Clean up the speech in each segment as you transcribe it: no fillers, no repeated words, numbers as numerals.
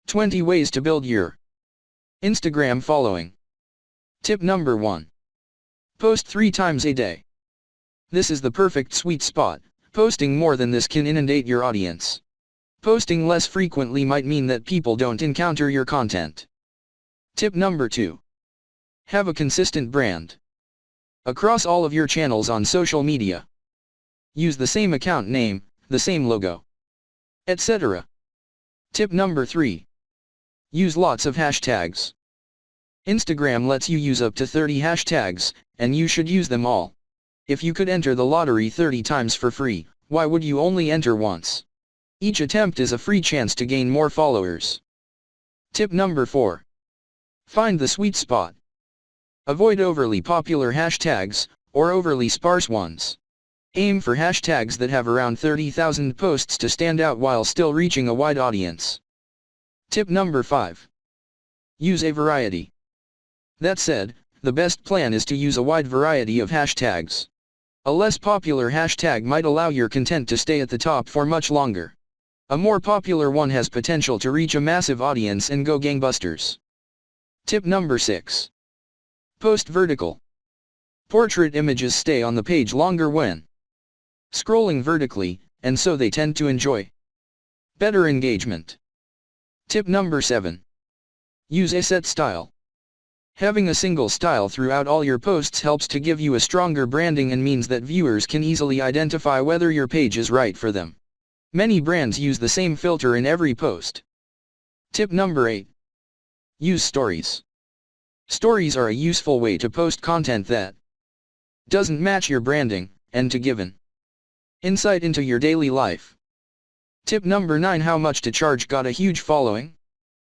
20 ways to build your Instagram following. Tip number 1. Post 3 times a day. This is the perfect sweet spot. Posting more than this can inundate your audience. Posting less frequently might mean that people don't encounter your content. Tip number 2. Have a consistent brand. Across all of your channels on social media. Use the same account name, the same logo, etc. Tip number 3. Use lots of hashtags. Instagram lets you use up to 30 hashtags, and you should use them all. If you could enter the lottery 30 times for free, why would you only enter once? Each attempt is a free chance to gain more followers. Tip number 4. Find the sweet spot. Avoid overly popular hashtags, or overly sparse ones. Aim for hashtags that have around 30,000 posts to stand out while still reaching a wide audience. Tip number 5. Use a variety. That said, the best plan is to use a wide variety of hashtags. A less popular hashtag might allow your content to stay at the top for much longer. A more popular one has potential to reach a massive audience and go gangbusters. Tip number 6. Post vertical. Portrait images stay on the page longer when scrolling vertically, and so they tend to enjoy better engagement. Tip number 7. Use a set style. Having a single style throughout all your posts helps to give you a stronger branding and means that viewers can easily identify whether your page is right for them. Many brands use the same filter in every post. Tip number 8. Use stories. Stories are a useful way to post content that doesn't match your branding, and to give an insight into your daily life. Tip number 9. How much to charge got a huge following?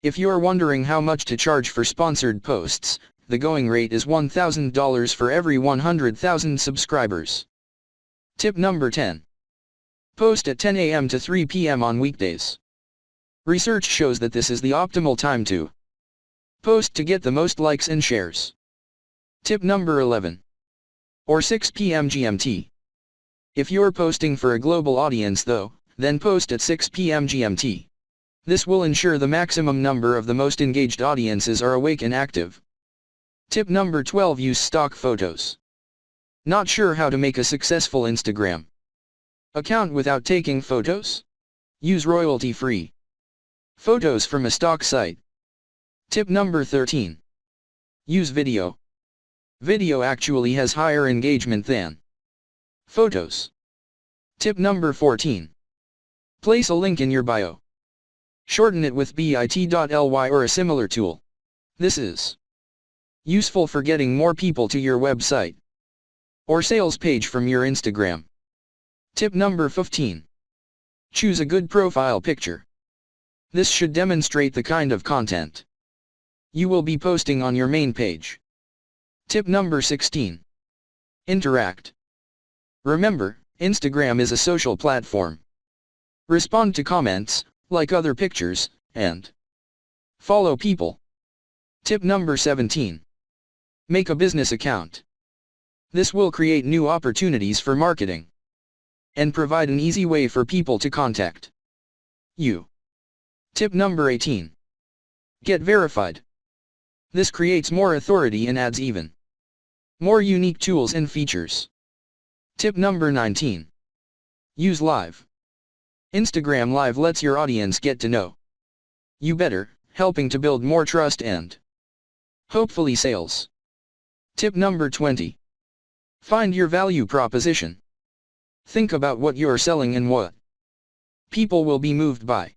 If you're wondering how much to charge for sponsored posts, the going rate is $1,000 for every 100,000 subscribers. Tip number 10. Post at 10 a.m. to 3 p.m. on weekdays. Research shows that this is the optimal time to post to get the most likes and shares. Tip number 11. Or 6 p.m. GMT. If you're posting for a global audience though, then post at 6 p.m. GMT. This will ensure the maximum number of the most engaged audiences are awake and active. Tip number 12. Use stock photos. Not sure how to make a successful Instagram account without taking photos? Use royalty-free photos from a stock site. Tip number 13. Use video. Video actually has higher engagement than photos. Tip number 14. Place a link in your bio. Shorten it with bit.ly or a similar tool. This is useful for getting more people to your website or sales page from your Instagram. Tip number 15. Choose a good profile picture. This should demonstrate the kind of content you will be posting on your main page. Tip number 16. Interact. Remember, Instagram is a social platform. Respond to comments, like other pictures, and follow people. Tip number 17. Make a business account. This will create new opportunities for marketing and provide an easy way for people to contact you. Tip number 18. Get verified. This creates more authority and adds even more unique tools and features. Tip number 19. Use Live. Instagram Live lets your audience get to know you better, helping to build more trust and hopefully sales. Tip number 20. Find your value proposition. Think about what you're selling and what people will be moved by.